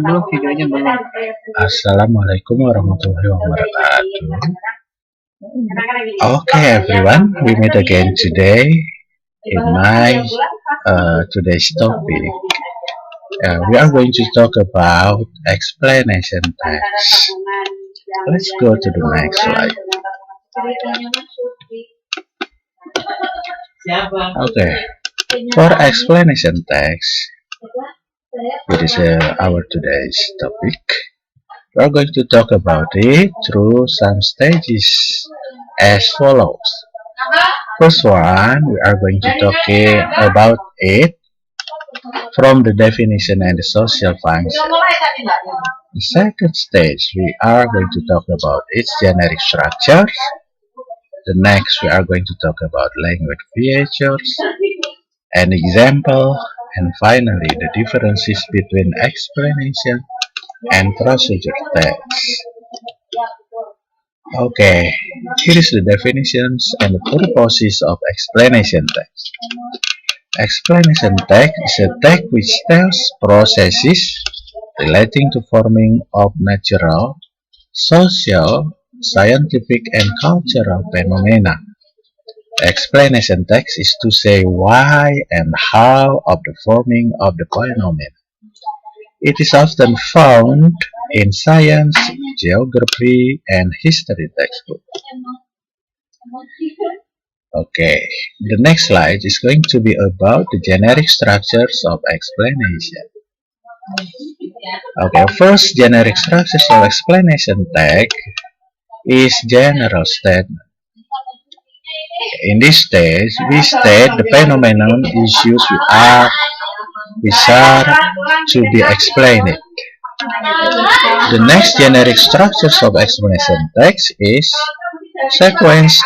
Belum videonya belum. Assalamualaikum warahmatullahi wabarakatuh. Okay, everyone, we meet again today in my today's topic. We are going to talk about explanation text. Let's go to the next slide. Okay, for explanation text, it is our today's topic. We are going to talk about it through some stages as follows. First one, we are going to talk about it from the definition and the social function. The second stage, we are going to talk about its generic structures. The next, we are going to talk about language features, an example, and finally, the differences between explanation and procedure text. Okay, here is the definitions and the purposes of explanation text. Explanation text is a text which tells processes relating to forming of natural, social, scientific, and cultural phenomena. The explanation text is to say why and how of the forming of the phenomena. It is often found in science, geography, and history textbooks. Okay, the next slide is going to be about the generic structures of explanation. Okay, first generic structures of explanation text is general statement. In this stage, we state the phenomenon issues which are to be explained. The next generic structures of explanation text is sequenced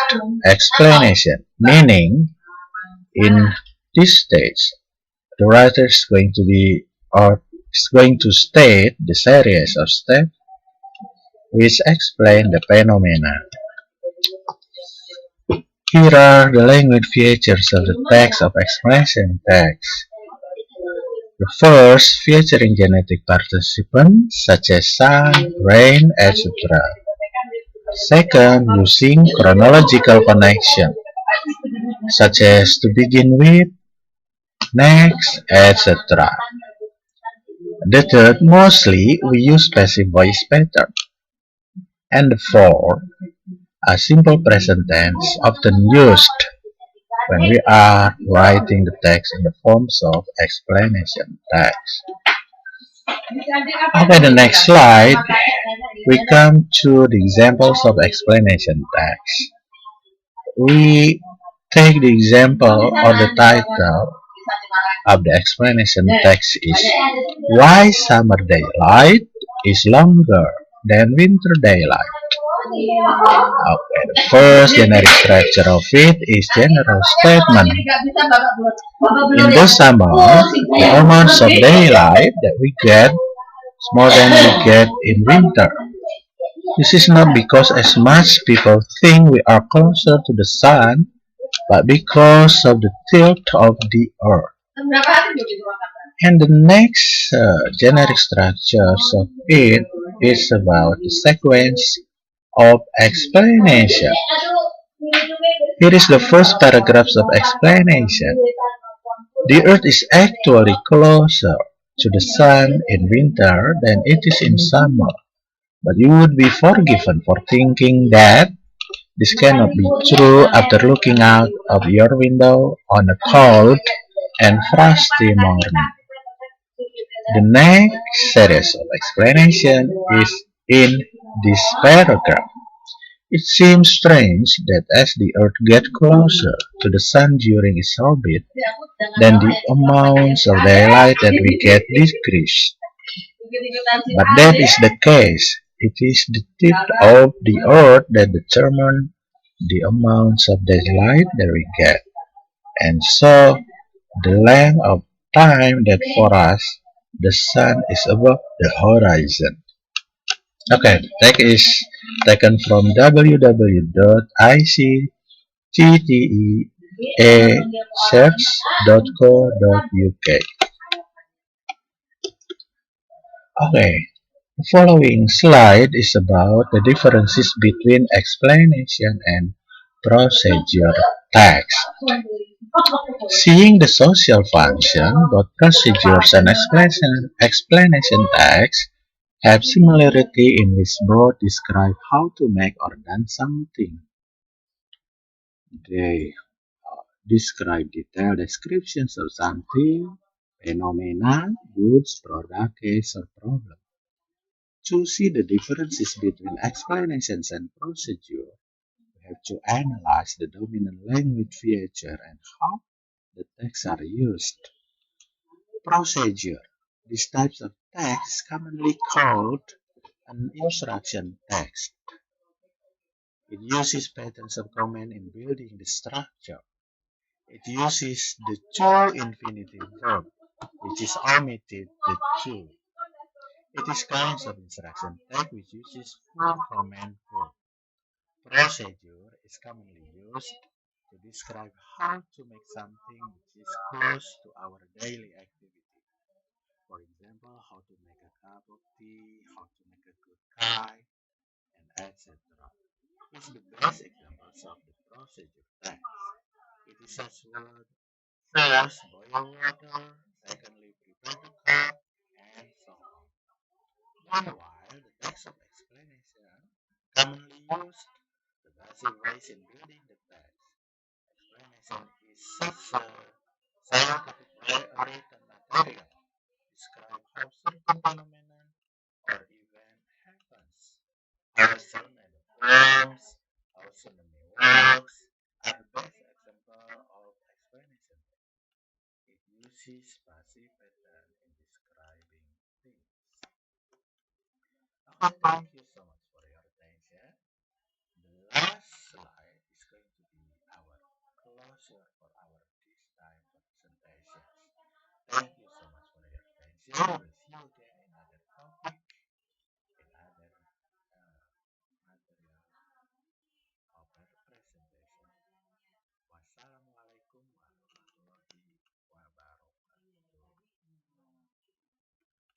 explanation, meaning in this stage, the writer is going to state the series of steps which explain the phenomena. Here are the language features of the text of explanation text. The first, featuring genetic participants such as sun, rain, etc. Second, using chronological connection such as to begin with, next, etc. The third, mostly we use passive voice pattern. And the fourth, a simple present tense often used when we are writing the text in the forms of explanation text. Okay, the next slide, we come to the examples of explanation text. We take the example or the title of the explanation text is why summer daylight is longer than winter daylight. Okay, the first generic structure of it is general statement. In the summer, the amounts of daylight that we get is more than we get in winter. This is not because as much people think we are closer to the sun, but because of the tilt of the earth. And the next generic structures of it is about the sequence of explanation. Here is the first paragraphs of explanation. The earth is actually closer to the sun in winter than it is in summer, but you would be forgiven for thinking that this cannot be true after looking out of your window on a cold and frosty morning. The next series of explanation is in this paragraph. It seems strange that as the Earth gets closer to the Sun during its orbit, then the amounts of daylight that we get decrease. But that is the case. It is the tilt of the Earth that determines the amounts of daylight that we get, and so the length of time that for us the Sun is above the horizon. Okay, text is taken from www.ictteasearch.co.uk. Okay, the following slide is about the differences between explanation and procedure text. Seeing the social function, both procedures and explanation text have similarity in which both describe how to make or done something. They describe detailed descriptions of something, phenomena, goods, product, case, or problem. To see the differences between explanations and procedure, we have to analyze the dominant language feature and how the texts are used. Procedure. These types of text is commonly called an instruction text. It uses patterns of command in building the structure. It uses the to infinitive verb, which is omitted the to. It is kinds of instruction text which uses full command verb. Procedure is commonly used to describe how to make something which is close to our daily activity. For example, how to make a cup of tea, how to make a good kite, and etc. It's the best examples of the procedure text. It is as word first boil water, secondly prepare the cup, and so on. Meanwhile, the text of explanation commonly used the basic ways in building the text. Explanation is such a scientific written material. Describe how certain phenomenon or event happens. How synonym forms, how synonym works, are the best example of explanation. It uses passive pattern in describing things. Okay, thank you so much for your attention. The last slide is going to be our closure for our this time presentation. Thank you so much for your attention.